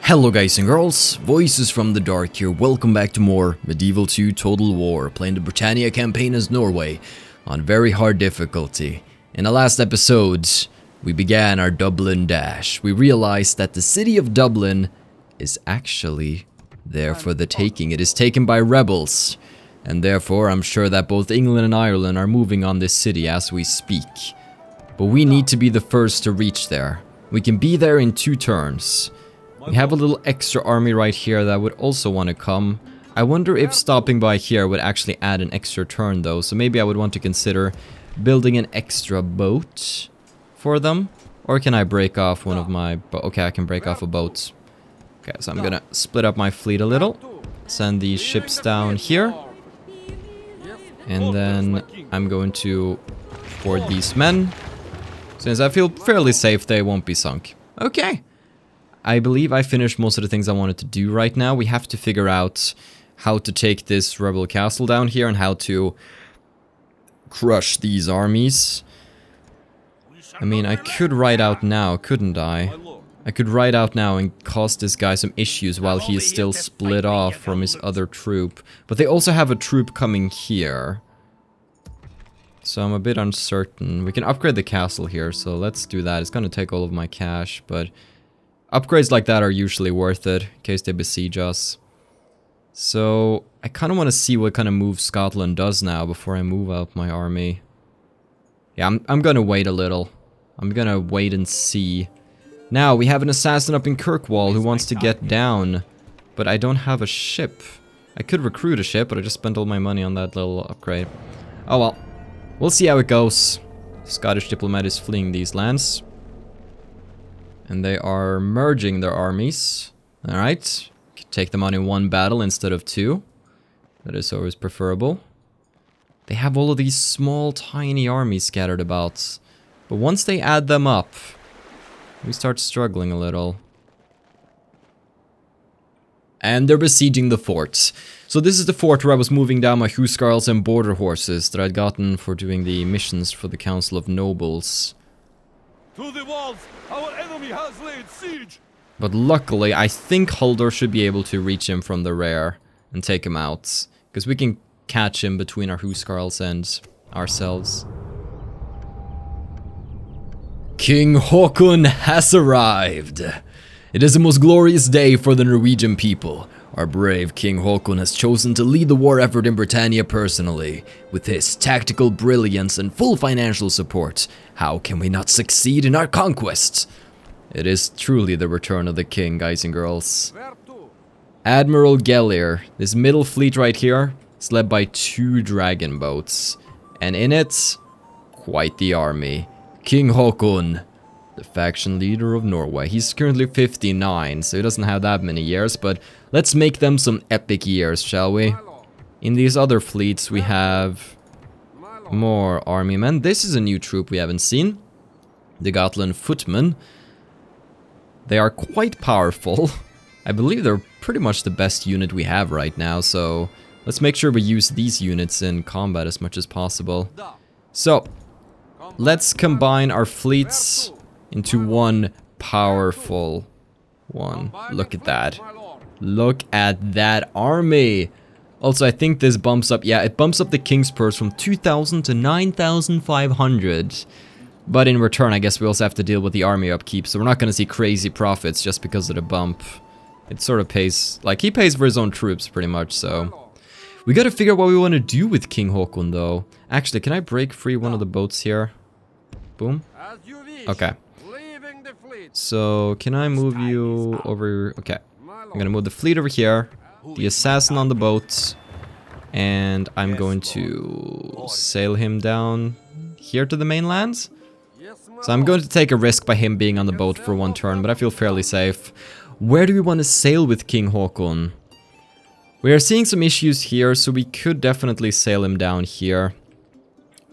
Hello guys and girls, Voices from the Dark here. Welcome back to more Medieval 2 Total War, playing the Britannia campaign as Norway on very hard difficulty. In the last episode, we began our Dublin dash. We realized that the city of Dublin is actually there for the taking. It is taken by rebels, and therefore I'm sure that both England and Ireland are moving on this city as we speak. But we need to be the first to reach there. We can be there in 2 turns. We have a little extra army right here that would also want to come. I wonder if stopping by here would actually add an extra turn though, so maybe I would want to consider building an extra boat for them. Or can I break off one of my... Okay, I can break off a boat. Okay, so I'm gonna split up my fleet a little. Send these ships down here. And then I'm going to board these men. Since I feel fairly safe, they won't be sunk. Okay. I believe I finished most of the things I wanted to do right now. We have to figure out how to take this rebel castle down here and how to crush these armies. I mean, I could ride out now, couldn't I? I could ride out now and cause this guy some issues while he is still split off from his other troop. But they also have a troop coming here. So I'm a bit uncertain. We can upgrade the castle here, so let's do that. It's gonna take all of my cash, but... upgrades like that are usually worth it, in case they besiege us. So, I kind of want to see what kind of move Scotland does now before I move out my army. Yeah, I'm gonna wait a little. I'm gonna wait and see. Now, we have an assassin up in Kirkwall who wants to get down. But I don't have a ship. I could recruit a ship, but I just spent all my money on that little upgrade. Oh well. We'll see how it goes. Scottish diplomat is fleeing these lands. And they are merging their armies. Alright. Take them on in 1 battle instead of 2. That is always preferable. They have all of these small, tiny armies scattered about. But once they add them up, we start struggling a little. And they're besieging the fort. So this is the fort where I was moving down my huscarls and border horses that I'd gotten for doing the missions for the Council of Nobles. To the walls! Our enemy has laid siege! But luckily, I think Huldor should be able to reach him from the rear and take him out. Because we can catch him between our huscarls and ourselves. King Haakon has arrived! It is a most glorious day for the Norwegian people. Our brave King Haakon has chosen to lead the war effort in Britannia personally. With his tactical brilliance and full financial support, how can we not succeed in our conquests? It is truly the return of the king, guys and girls. Admiral Gellir, this middle fleet right here, is led by 2 dragon boats. And in it, quite the army. King Haakon, the faction leader of Norway. He's currently 59, so he doesn't have that many years, but let's make them some epic years, shall we? In these other fleets, we have more army men. This is a new troop we haven't seen. The Gotland footmen. They are quite powerful. I believe they're pretty much the best unit we have right now, so let's make sure we use these units in combat as much as possible. So, let's combine our fleets into one powerful one. Look at that. Look at that army. Also, I think this bumps up... yeah, it bumps up the King's Purse from 2,000 to 9,500. But in return, I guess we also have to deal with the army upkeep. So we're not going to see crazy profits just because of the bump. It sort of pays... like, he pays for his own troops, pretty much, so... we got to figure out what we want to do with King Haakon, though. Actually, can I break free one of the boats here? Boom. Okay. So, can I move you over... okay. I'm gonna move the fleet over here. The assassin on the boat. And I'm going to sail him down here to the mainland. So I'm going to take a risk by him being on the boat for 1 turn, but I feel fairly safe. Where do we want to sail with King Haakon? We are seeing some issues here, so we could definitely sail him down here.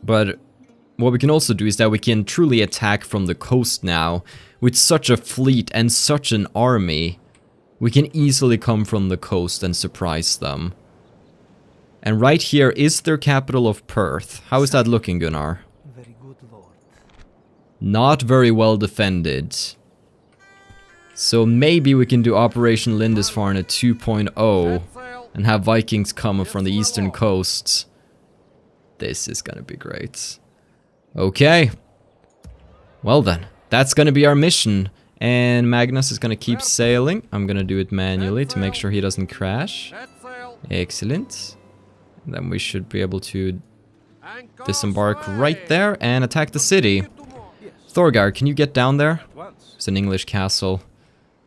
But what we can also do is that we can truly attack from the coast now. With such a fleet and such an army, we can easily come from the coast and surprise them. And right here is their capital of Perth. How is that looking, Gunnar? Very good, Lord. Not very well defended. So maybe we can do Operation Lindisfarne at 2.0 and have Vikings come from the eastern coast. This is gonna be great. Okay. Well then, that's gonna be our mission. And Magnus is gonna keep sailing. I'm gonna do it manually to make sure he doesn't crash. Excellent. And then we should be able to disembark right there and attack the city. Thorgar, can you get down there? It's an English castle.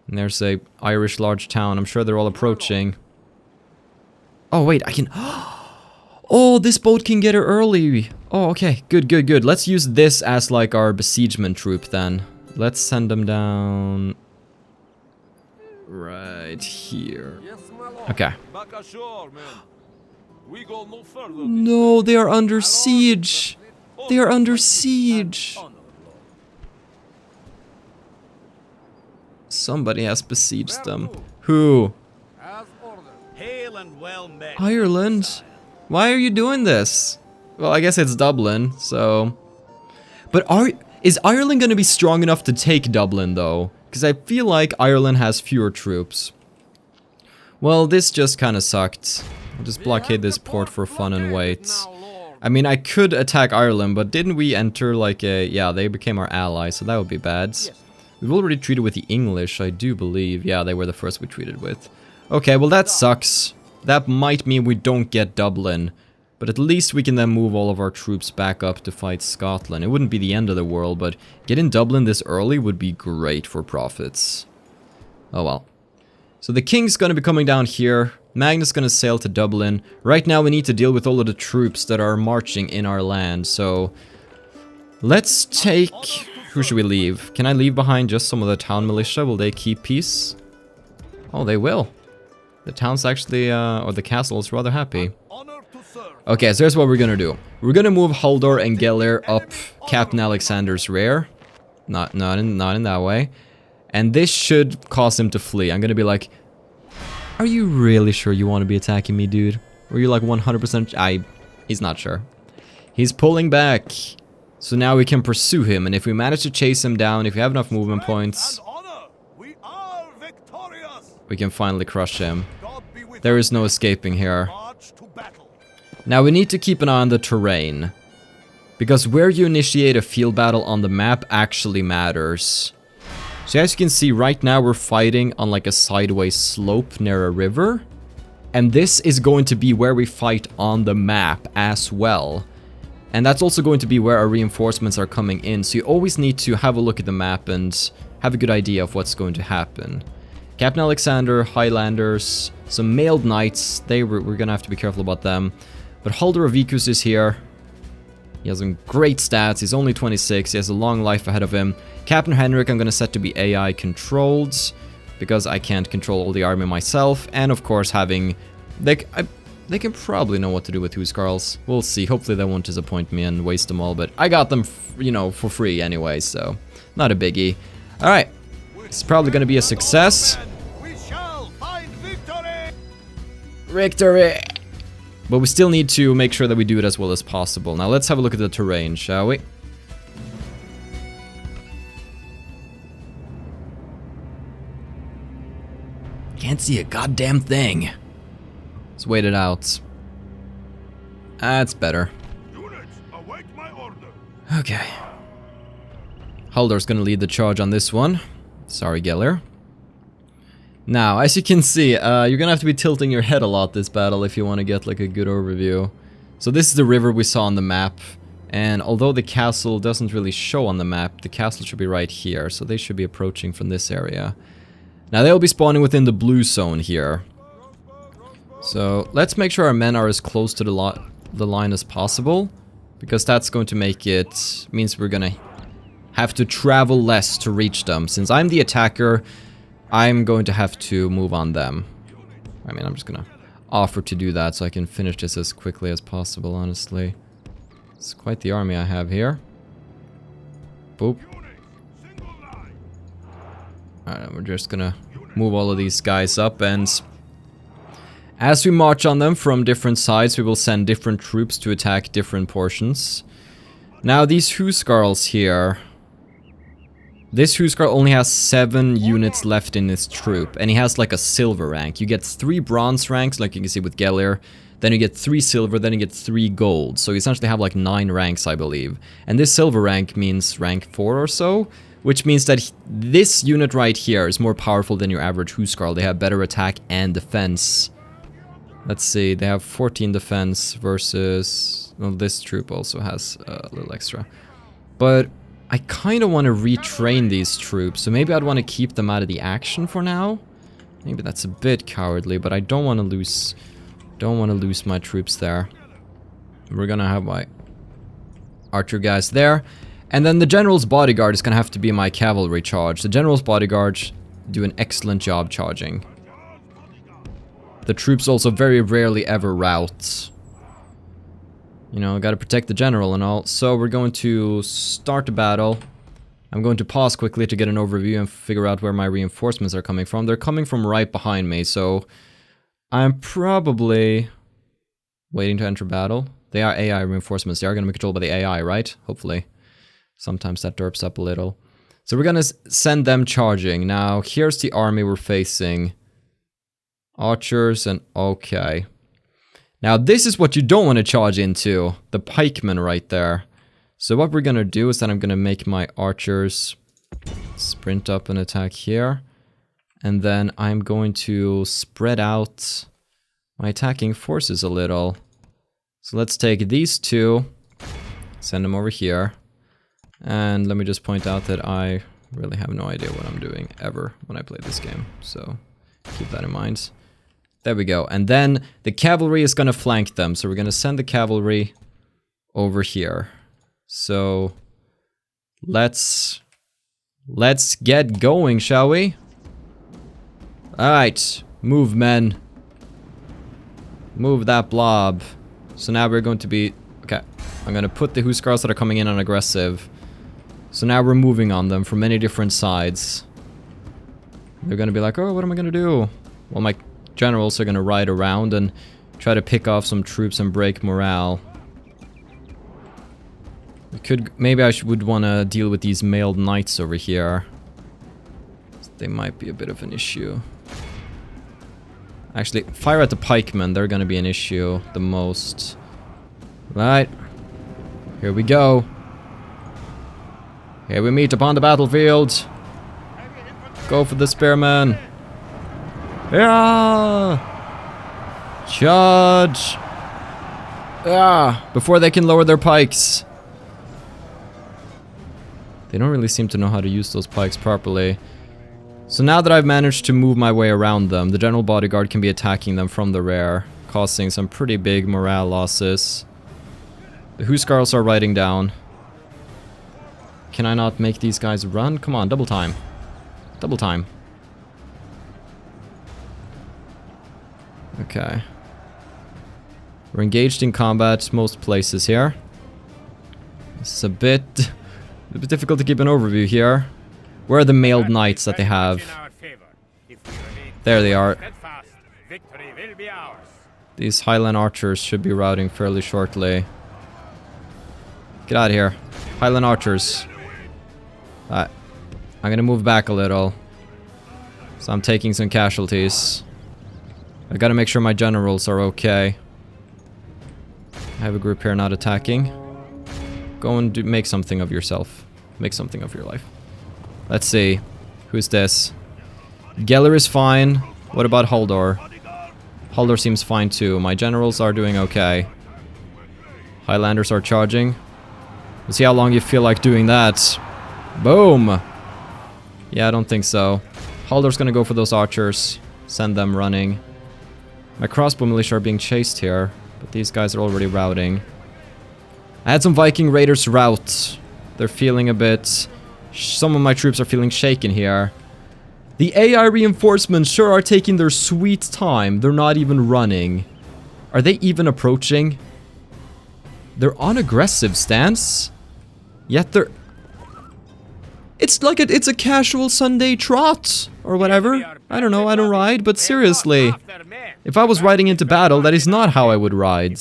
And there's a Irish large town. I'm sure they're all approaching. Oh wait, I can... Oh, this boat can get her early. Oh, okay. Good, good, good. Let's use this as like our besiegement troop then. Let's send them down... right here. Okay. No, they are under siege. They are under siege. Somebody has besieged them. Who? Ireland? Why are you doing this? Well, I guess it's Dublin, so... But is Ireland gonna be strong enough to take Dublin, though? Because I feel like Ireland has fewer troops. Well, this just kind of sucked. I'll just blockade this port for fun and wait. I mean, I could attack Ireland, but didn't we enter like a... Yeah, they became our ally, so that would be bad. We've already treated with the English, I do believe. Yeah, they were the first we treated with. Okay, well that sucks. That might mean we don't get Dublin. But at least we can then move all of our troops back up to fight Scotland. It wouldn't be the end of the world, but getting Dublin this early would be great for profits. Oh well. So the king's gonna be coming down here. Magnus gonna sail to Dublin. Right now we need to deal with all of the troops that are marching in our land, so... Let's take... Who should we leave? Can I leave behind just some of the town militia? Will they keep peace? Oh, they will. The town's actually, or the castle is rather happy. Okay, so here's what we're gonna do. We're gonna move Haldor and Geller up Captain Alexander's rear. Not in that way. And this should cause him to flee. I'm gonna be like, are you really sure you want to be attacking me, dude? Or are you like 100%? He's not sure. He's pulling back. So now we can pursue him, and if we manage to chase him down, if we have enough movement points, we can finally crush him. There is no escaping here. Now we need to keep an eye on the terrain, because where you initiate a field battle on the map actually matters. So as you can see, right now we're fighting on like a sideways slope near a river, and this is going to be where we fight on the map as well. And that's also going to be where our reinforcements are coming in, so you always need to have a look at the map and have a good idea of what's going to happen. Captain Alexander, Highlanders, some mailed knights, we're gonna have to be careful about them. But Haldor of Vikus is here. He has some great stats, he's only 26, he has a long life ahead of him. Captain Henrik I'm gonna set to be AI controlled, because I can't control all the army myself, and of course having... They can probably know what to do with Huskarls. We'll see. Hopefully they won't disappoint me and waste them all, but I got them, you know, for free anyway, so not a biggie. Alright. It's probably gonna be a success. Victory! But we still need to make sure that we do it as well as possible. Now let's have a look at the terrain, shall we? Can't see a goddamn thing. Let's wait it out. That's better. Okay. Haldor's gonna lead the charge on this one. Sorry, Geller. Now, as you can see, you're gonna have to be tilting your head a lot this battle if you want to get like a good overview. So this is the river we saw on the map, and although the castle doesn't really show on the map, the castle should be right here, so they should be approaching from this area. Now they'll be spawning within the blue zone here. So let's make sure our men are as close to the line as possible, because that's going to make it... means we're gonna have to travel less to reach them. Since I'm the attacker, I'm going to have to move on them. I mean, I'm just gonna offer to do that so I can finish this as quickly as possible, honestly. It's quite the army I have here. Boop. Alright, we're just gonna move all of these guys up, and as we march on them from different sides, we will send different troops to attack different portions. Now, these Huskarls here, This Huskar only has 7 units left in his troop, and he has like a silver rank. You get 3 bronze ranks, like you can see with Gelir, then you get 3 silver, then you get 3 gold. So you essentially have like 9 ranks, I believe. And this silver rank means rank 4 or so, which means that this unit right here is more powerful than your average Huskar. They have better attack and defense. Let's see, they have 14 defense versus... Well, this troop also has a little extra. But I kind of want to retrain these troops, so maybe I'd want to keep them out of the action for now. Maybe that's a bit cowardly, but I don't want to lose my troops there. We're gonna have my archer guys there. And then the general's bodyguard is gonna have to be my cavalry charge. The general's bodyguard do an excellent job charging. The troops also very rarely ever rout. You know, gotta protect the general and all. So we're going to start the battle. I'm going to pause quickly to get an overview and figure out where my reinforcements are coming from. They're coming from right behind me, so I'm probably waiting to enter battle. They are AI reinforcements. They are going to be controlled by the AI, right? Hopefully. Sometimes that derps up a little. So we're going to send them charging. Now, here's the army we're facing. Archers and... okay. Now, this is what you don't want to charge into. The pikemen right there. So what we're going to do is that I'm going to make my archers sprint up and attack here. And then I'm going to spread out my attacking forces a little. So let's take these 2, send them over here. And let me just point out that I really have no idea what I'm doing ever when I play this game. So keep that in mind. There we go. And then the cavalry is going to flank them. So we're going to send the cavalry over here. So let's get going, shall we? Alright, move, men. Move that blob. So now we're going to be... okay, I'm going to put the Huskars that are coming in on aggressive. So now we're moving on them from many different sides. They're going to be like, oh, what am I going to do? Well, my generals are going to ride around and try to pick off some troops and break morale. We could... maybe I would want to deal with these mailed knights over here. They might be a bit of an issue. Actually, fire at the pikemen. They're gonna be an issue the most. Right. Here we go. Here we meet upon the battlefield. Go for the spearmen. Yeah! Charge! Ah! Before they can lower their pikes. They don't really seem to know how to use those pikes properly. So now that I've managed to move my way around them, the general bodyguard can be attacking them from the rear, causing some pretty big morale losses. The Huskars are riding down. Can I not make these guys run? Come on, double time. Double time. Okay. We're engaged in combat most places here. It's a bit difficult to keep an overview here. Where are the mailed knights that they have? There they are. These Highland archers should be routing fairly shortly. Get out of here. Highland archers. I'm gonna move back a little. So I'm taking some casualties. I gotta make sure my generals are okay. I have a group here not attacking. Go and make something of yourself. Make something of your life. Let's see. Who's this? Geller is fine. What about Haldor? Haldor seems fine too. My generals are doing okay. Highlanders are charging. We'll see how long you feel like doing that. Boom! Yeah, I don't think so. Haldor's gonna go for those archers. Send them running. My crossbow militia are being chased here, but these guys are already routing. I had some Viking raiders rout. They're feeling a bit... some of my troops are feeling shaken here. The AI reinforcements sure are taking their sweet time. They're not even running. Are they even approaching? They're on aggressive stance. Yet they're... it's like it's a casual Sunday trot. Or whatever. I don't know, I don't ride, but seriously. If I was riding into battle, that is not how I would ride.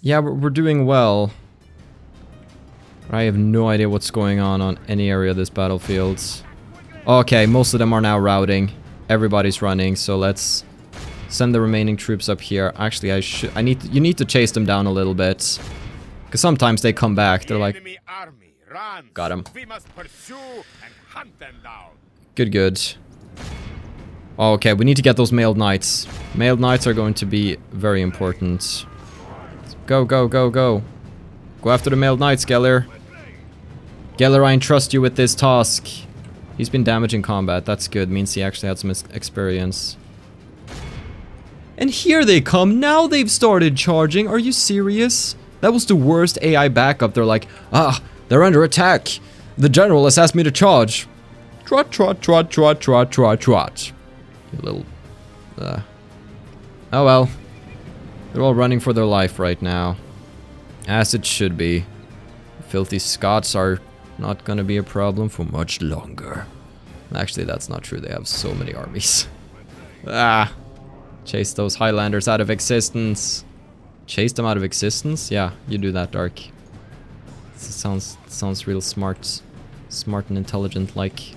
Yeah, we're doing well. I have no idea what's going on any area of this battlefield. Okay, most of them are now routing. Everybody's running, so let's send the remaining troops up here. Actually, you need to chase them down a little bit. Because sometimes they come back. They're like... Got him. Good, good. Okay, we need to get those mailed knights. Mailed knights are going to be very important. Go, go, go, go. Go after the mailed knights, Geller. Geller, I entrust you with this task. He's been damaged in combat. That's good. Means he actually had some experience. And here they come. Now they've started charging. Are you serious? That was the worst AI backup. They're like, ah, they're under attack. The general has asked me to charge. Trot, trot, trot, trot, trot, trot, trot. You little... Oh well. They're all running for their life right now. As it should be. Filthy Scots are not gonna be a problem for much longer. Actually, that's not true. They have so many armies. Ah! Chase those Highlanders out of existence. Chase them out of existence? Yeah, you do that, Dark. Sounds real smart. Smart and intelligent like.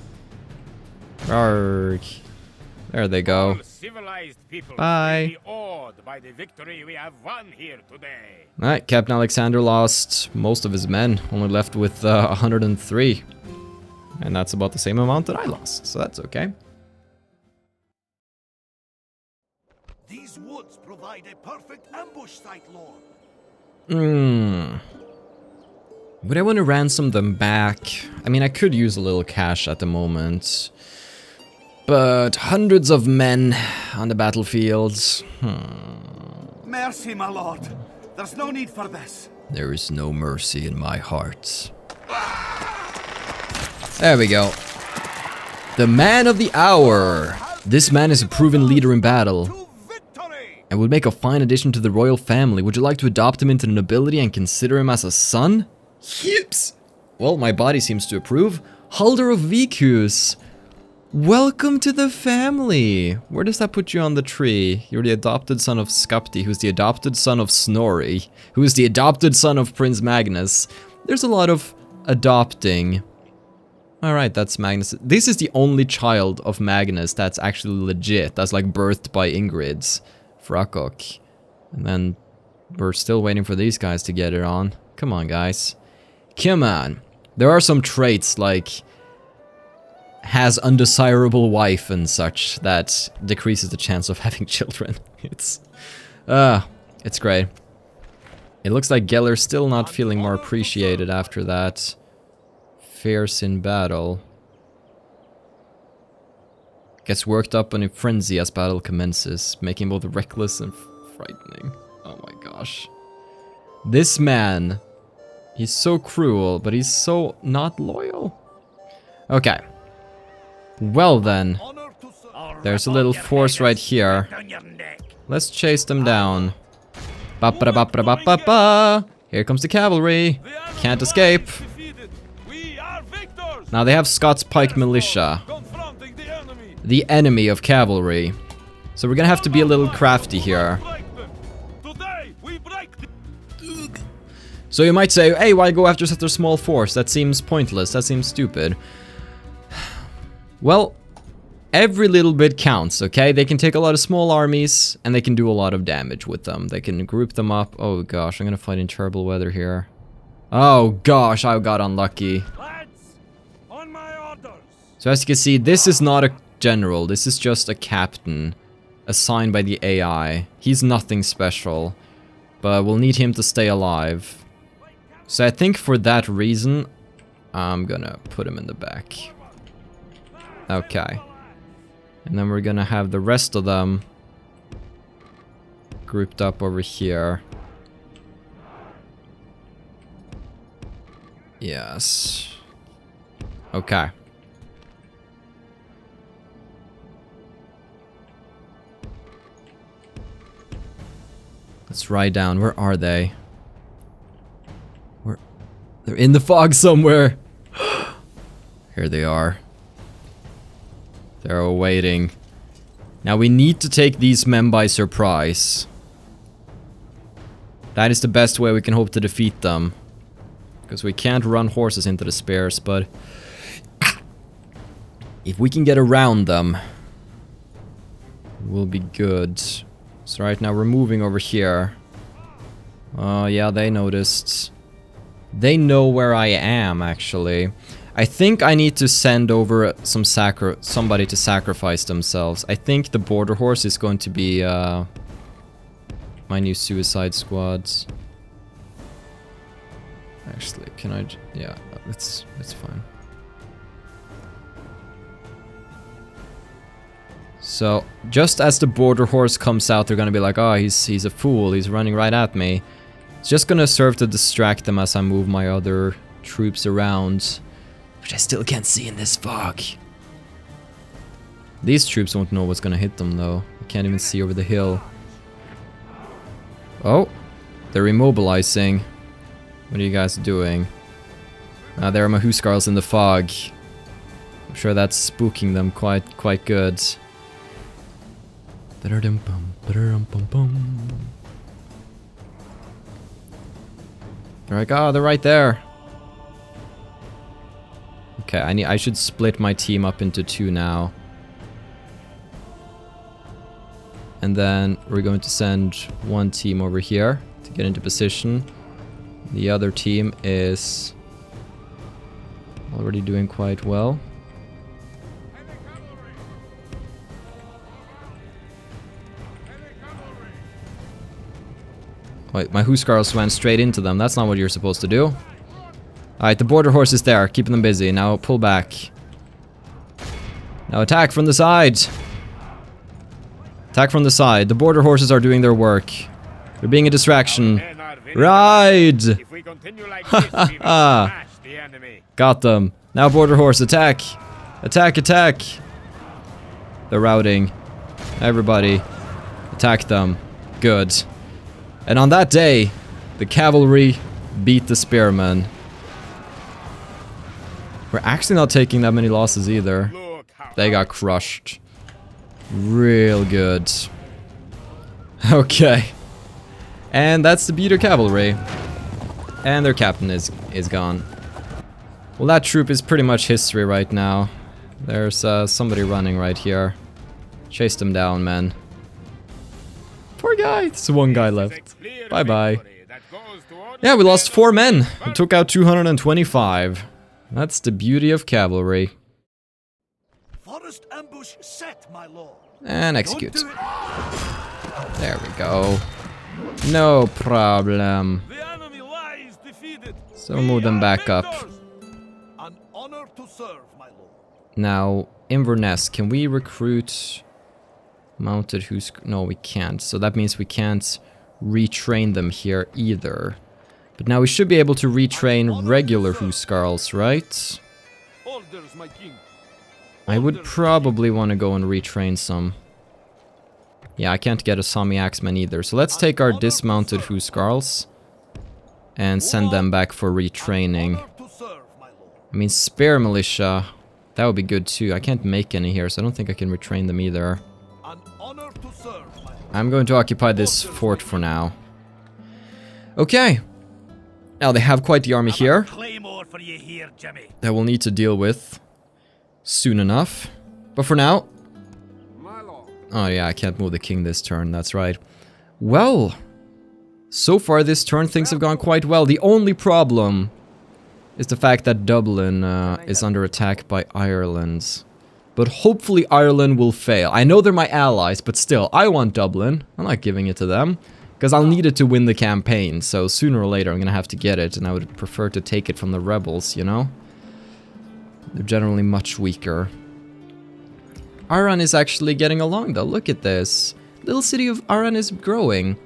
Arg. There they go. Bye. Alright, Captain Alexander lost most of his men. Only left with 103. And that's about the same amount that I lost, so that's okay. These woods provide a perfect ambush site, Lord. Would I want to ransom them back? I mean, I could use a little cash at the moment. But hundreds of men on the battlefields. Mercy, my lord. There's no need for this. There is no mercy in my heart. There we go. The man of the hour. This man is a proven leader in battle and would make a fine addition to the royal family. Would you like to adopt him into the nobility and consider him as a son? Yips. Well, my body seems to approve. Halder of Vikus. Welcome to the family. Where does that put you on the tree? You're the adopted son of Skapti, who's the adopted son of Snorri, who is the adopted son of Prince Magnus. There's a lot of adopting. Alright, that's Magnus. This is the only child of Magnus that's actually legit. That's like birthed by Ingrid's Frakok. And then we're still waiting for these guys to get it on. Come on, guys. Come on. There are some traits like has undesirable wife and such that decreases the chance of having children. It's great. It looks like Geller's still not feeling more appreciated after that. Fierce in battle. Gets worked up in a frenzy as battle commences, making both reckless and frightening. Oh my gosh. This man, he's so cruel, but he's so not loyal. Okay. Well then, there's a little force right here. Let's chase them down. Ba ba ba ba ba ba ba. Here comes the cavalry. Can't escape. Now they have Scots Pike Militia. The enemy of cavalry. So we're gonna have to be a little crafty here. So you might say, hey, why go after such a small force? That seems pointless. That seems stupid. Well, every little bit counts, okay? They can take a lot of small armies, and they can do a lot of damage with them. They can group them up. Oh gosh, I'm gonna fight in terrible weather here. Oh gosh, I got unlucky. So as you can see, this is not a general. This is just a captain assigned by the AI. He's nothing special, but we'll need him to stay alive. So I think for that reason, I'm gonna put him in the back. Okay. And then we're gonna have the rest of them grouped up over here. Yes. Okay. Let's ride down. Where are they? They're in the fog somewhere. Here they are. They're awaiting. Now we need to take these men by surprise. That is the best way we can hope to defeat them. Because we can't run horses into the spears, but if we can get around them, we'll be good. So right now we're moving over here. Oh yeah, they noticed. They know where I am, actually. I think I need to send over somebody to sacrifice themselves. I think the border horse is going to be my new suicide squad. Actually, can I? Yeah, it's fine. So just as the border horse comes out, they're gonna be like, "Oh, he's a fool. He's running right at me." It's just gonna serve to distract them as I move my other troops around, which I still can't see in this fog. These troops won't know what's gonna hit them though. I can't even see over the hill. Oh, they're immobilizing. What are you guys doing? There are my Huskarls in the fog. I'm sure that's spooking them quite good. They're like, oh, they're right there. Okay, I should split my team up into two now. And then we're going to send one team over here to get into position. The other team is already doing quite well. Wait, my Huskarls went straight into them. That's not what you're supposed to do. Alright, the border horse is there, keeping them busy. Now pull back. Now attack from the side. Attack from the side. The border horses are doing their work. They're being a distraction. Ride! Got them. Now border horse, attack! Attack, attack! They're routing. Everybody, attack them. Good. And on that day, the cavalry beat the spearmen. We're actually not taking that many losses either. They got crushed. Real good. Okay. And that's the beater cavalry. And their captain is gone. Well, that troop is pretty much history right now. There's somebody running right here. Chase them down, man. Poor guy. There's one guy left. Bye-bye. Yeah, we lost 4 men. We took out 225. That's the beauty of cavalry. Forest ambush set, my lord. And execute. There we go. No problem. The enemy lies defeated. So move them back up. An honor to serve, my lord. Now, Inverness, can we recruit mounted no, we can't. So that means we can't retrain them here either. But now we should be able to retrain regular Huskarls, right? Orders, my king. I would probably want to go and retrain some. Yeah, I can't get a Sami Axeman either. So let's take our dismounted Huskarls and send them back for retraining. I mean, Spear Militia, that would be good too. I can't make any here, so I don't think I can retrain them either. I'm going to occupy this fort for now. Okay. Now they have quite the army here that we'll need to deal with soon enough. But for now... Oh yeah, I can't move the king this turn, that's right. Well, so far this turn things have gone quite well. The only problem is the fact that Dublin is under attack by Ireland. But hopefully Ireland will fail. I know they're my allies, but still, I want Dublin. I'm not giving it to them. Because I'll need it to win the campaign, so sooner or later I'm gonna have to get it, and I would prefer to take it from the rebels, you know? They're generally much weaker. Aran is actually getting along though, look at this. Little city of Aran is growing.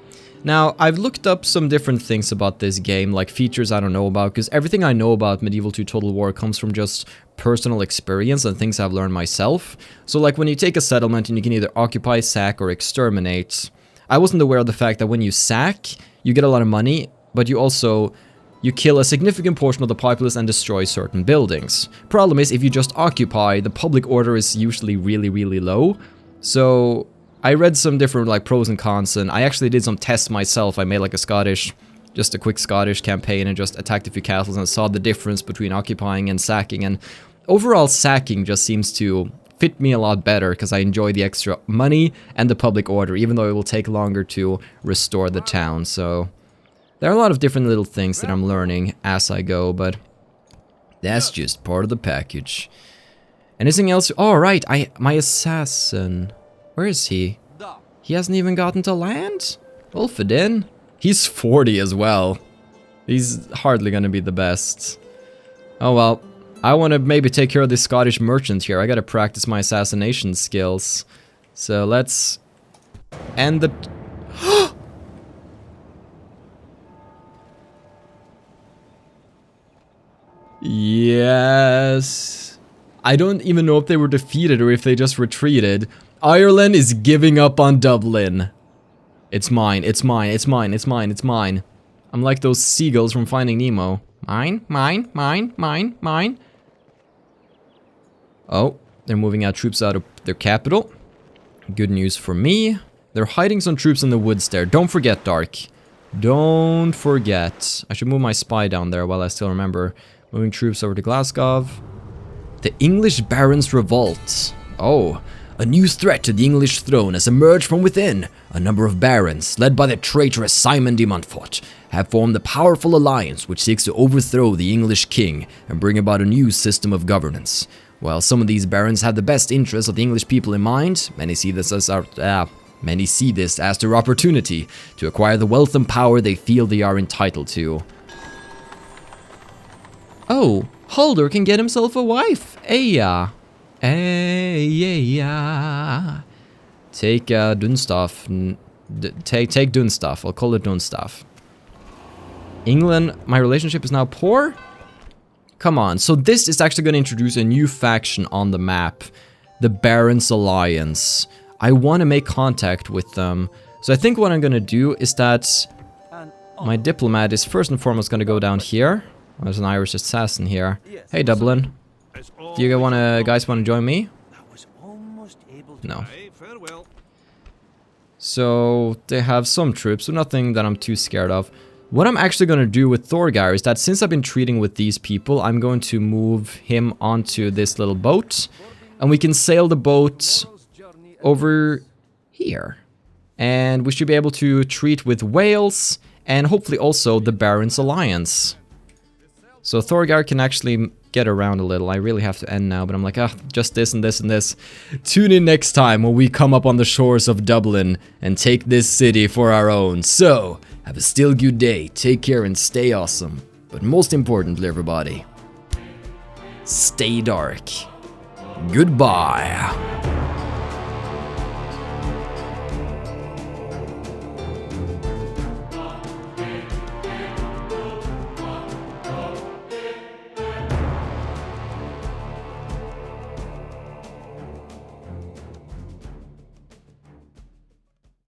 Now, I've looked up some different things about this game, like features I don't know about, because everything I know about Medieval 2 Total War comes from just personal experience and things I've learned myself. So like when you take a settlement and you can either occupy, sack, or exterminate, I wasn't aware of the fact that when you sack, you get a lot of money, but you kill a significant portion of the populace and destroy certain buildings. Problem is, if you just occupy, the public order is usually really, really low. So I read some different like pros and cons, and I actually did some tests myself. I made like a Scottish just a quick Scottish campaign and just attacked a few castles and saw the difference between occupying and sacking. And overall, sacking just seems to fit me a lot better because I enjoy the extra money and the public order, even though it will take longer to restore the town. So there are a lot of different little things that I'm learning as I go, but that's just part of the package. Anything else? Oh, right, my assassin. Where is he? He hasn't even gotten to land? Ulfedin? He's 40 as well. He's hardly gonna be the best. Oh well. I want to maybe take care of this Scottish merchant here. I gotta practice my assassination skills. So let's end the... Yes. I don't even know if they were defeated or if they just retreated. Ireland is giving up on Dublin. It's mine, it's mine, it's mine, it's mine, it's mine. I'm like those seagulls from Finding Nemo. Mine, mine, mine, mine, mine. Oh, they're moving out troops out of their capital. Good news for me. They're hiding some troops in the woods there. Don't forget, Dark. Don't forget. I should move my spy down there while I still remember. Moving troops over to Glasgow. The English barons revolt. Oh, a new threat to the English throne has emerged from within. A number of barons, led by the traitorous Simon de Montfort, have formed a powerful alliance which seeks to overthrow the English king and bring about a new system of governance. While some of these barons have the best interests of the English people in mind, many see this as their opportunity to acquire the wealth and power they feel they are entitled to. Oh, Halder can get himself a wife. Eya. Eya. Take Dunstaff. Take Dunstaff. I'll call it Dunstaff. England, my relationship is now poor? Come on, so this is actually going to introduce a new faction on the map. The Barons Alliance. I want to make contact with them. So I think what I'm going to do is that my diplomat is first and foremost going to go down here. There's an Irish assassin here. Hey, Dublin. Do you guys want to join me? No. So they have some troops, so nothing that I'm too scared of. What I'm actually going to do with Thorgeir is that since I've been treating with these people, I'm going to move him onto this little boat. And we can sail the boat over here. And we should be able to treat with Wales and hopefully also the Barons Alliance. So Thorgeir can actually get around a little. I really have to end now, but I'm like, just this and this and this. Tune in next time when we come up on the shores of Dublin and take this city for our own. So, have a still good day, take care and stay awesome. But most importantly, everybody, stay dark. Goodbye.